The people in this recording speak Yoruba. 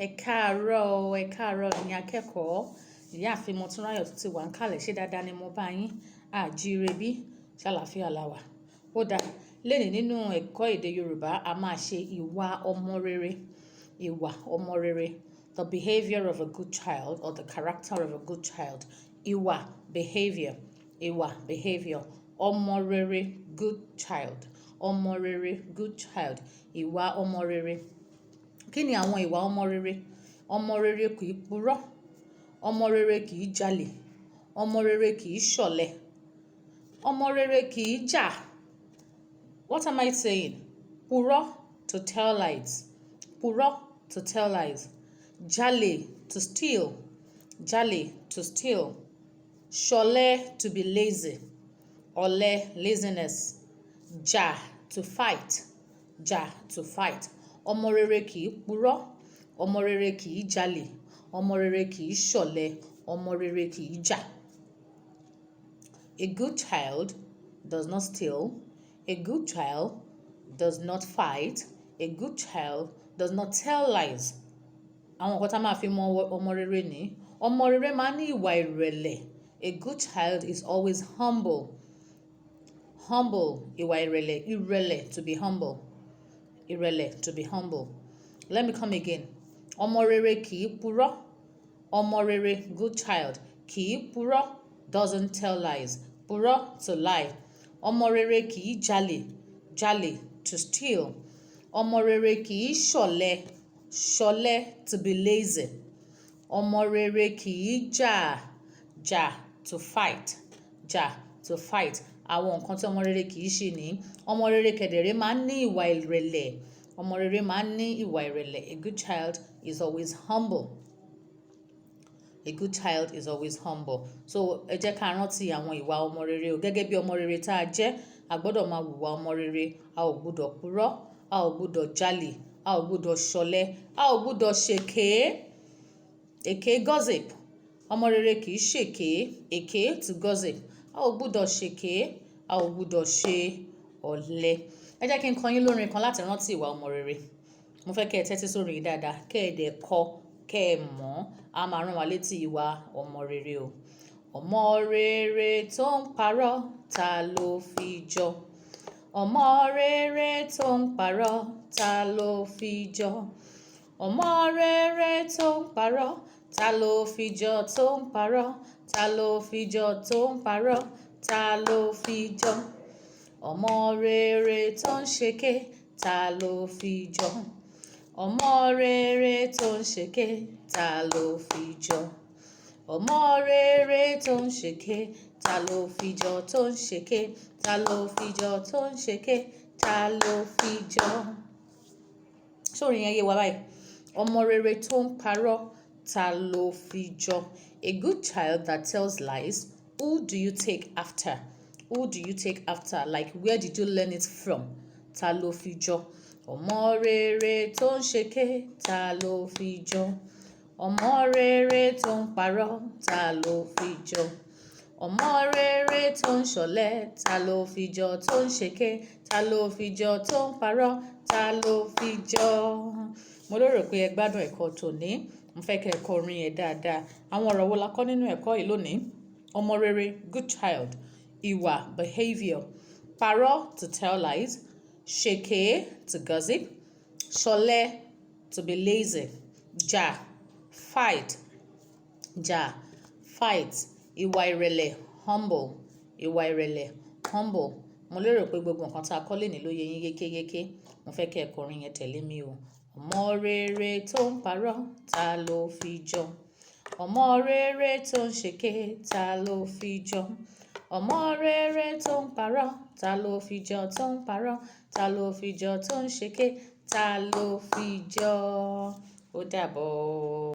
Ẹ káàárọ̀ ẹ̀yin akẹ́kọ̀ọ́. Ìyáàfin Motunrayo ti wà ńkàlẹ̀, ṣé dáadáa ni mo bá yín? Àjíire bí ṣàlàáfíà la wà. Ó dáa. Lénìí nínú ẹ̀kọ́ èdè Yorùbá a máa ṣe ìwà ọmọ rere. Ìwà ọmọ rere. The behavior of a good child or the character of a good child. Ìwà, behavior. Ìwà, behavior. Ọmọ rere, good child. Ọmọ rere, good child. Ìwà ọmọ rere. Kí ni àwọn ìwà ọmọ rere? Ọmọ rere kì í purọ́. Ọmọ rere kì í jalè. Ọmọ rere kì í ṣọ̀lẹ. Ọmọ rere kì í jà. What am I saying? Purọ́, to tell lies. Purọ́, to tell lies. Jalè, to steal. Jalè, to steal. Ṣọ̀lẹ, to be lazy. Ọ̀lẹ, laziness. Jà, to fight. Jà, to fight. Ọmọ rere kì í purọ́. Ọmọ rere kì í jalè. Ọmọ rere kì í ṣọ̀lẹ. Ọmọ rere kì í jà. A good child does not steal. A good child does not fight. A good child does not tell lies. Àwọn nǹkan tá máa fi mọ ọmọ rere ni. Ọmọ rere máa ní ìwà ìrẹ̀lẹ̀. A good child is always humble. Humble, ìwà ìrẹ̀lẹ̀. Ìrẹ̀lẹ̀, to be humble. Ìrẹ̀lẹ̀, to be humble. Let me come again. Ọmọ rere kì í purọ́. Ọmọ rere, good child. Kì í purọ́, doesn't tell lies. Purọ́, to lie. Ọmọ rere kì í jalè. Jalè, to steal. Ọmọ rere kì í ṣọ̀lẹ. Ṣọ̀lẹ, to be lazy. Ọmọ rere kì í jà. Jà, to fight. Jà, to fight. Àwọn nǹkan tí ọmọ rere kì í ṣe ní. Ọmọ rere kẹ̀dẹ̀rẹ́ máa ń ní ìwà ìrẹ̀lẹ̀. Ọmọ rere máa ń ní ìwà ìrẹ̀lẹ̀. A good child is always humble. A good child is always humble. So ẹ jẹ́ ká rántí àwọn ìwà ọmọ rere o. Gẹ́gẹ́ bí ọmọ rere tá a jẹ́, a gbọ́dọ̀ máa hùwà ọmọ rere. A ò gbọ́dọ̀ purọ́. A ò gbọ́dọ̀ jalè. A ò gbọ́dọ̀ ṣọ̀lẹ. A ò gbọ́dọ̀ ṣèké. Èké, gossip. Ọmọ rere kì í ṣèké. Èké, to gossip. A ò gbọ́dọ̀ ṣèké. A ò gbọ́dọ̀ ṣe ọ̀lẹ. Ẹ jẹ́ kí n kọ yín lórin kan láti rántí ìwà ọmọ rere. Mo fẹ́ kẹ́ ẹ tẹ́tí sórí yìí dáadáa. Kẹ́ ẹ dẹ̀ kọ́, kẹ́ ẹ mọ̀. A máa rán wa létí ìwà ọmọ rere o. Ọmọ rere tó ń parọ́, ta ló fi jọ? Ọmọ rere tó ń parọ́, ta ló fi jọ? Ọmọ rere tó ń parọ́, ta ló fi jọ tó ń parọ́? Ta ló fi jọ tó ń parọ́? Ta ló fi jọ? Ọmọ rere tó ń ṣèké, ta ló fi jọ? Ọmọ rere tó ń ṣèké, ta ló fi jọ? Ọmọ rere tó ń ṣèké, ta ló fi jọ tó ń ṣèké? Ta ló fi jọ tó ń ṣèké? Ta ló fi jọ? Sórí yẹn yé wa báyìí. Ọmọ rere tó ń parọ́, ta ló fi jọ? A good child that tells lies, who do you take after? Who do you take after? Like, where did you learn it from? Ta ló fi jọ? Ọmọ rere tó ń ṣèké, ta ló fi jọ? Ọmọ rere tó ń parọ́, ta ló fi jọ? Ọmọ rere tó ń ṣọ̀lẹ, ta ló fi jọ tó ń ṣèké? Ta ló fi jọ tó ń parọ́? Ta ló fi jọ? Mo lérò pé ẹ gbádùn ẹ̀kọ́ tòní. Mo fẹ́ kẹ́ ẹ kọ orin yẹn dáadáa. Àwọn ọ̀rọ̀ wo la kọ́ nínú ẹ̀kọ́ yìí lónìí? Ọmọ rere, good child. Ìwà, behavior. Parọ́, to tell lies. Ṣèké, to gossip. Ṣọ̀lẹ, to be lazy. Jà, fight. Jà, fight. Ìwà ìrẹ̀lẹ̀, humble. Ìwà ìrẹ̀lẹ̀, humble. Mo lérò pé gbogbo nǹkan tá a kọ́ lénìí ló yé yín yékéyéké. Mo fẹ́ kẹ́ ẹ kọ orin yẹn tẹ̀lé mi o. Ọmọ rere tó ń parọ́, ta ló fi jọ? Ọmọ rere tó ń ṣèké, ta ló fi jọ? Ọmọ rere tó ń parọ́, ta ló fi jọ tó ń parọ́? Ta ló fi jọ tó ń ṣèké? Ta ló fi jọ? Ó dàbọ̀.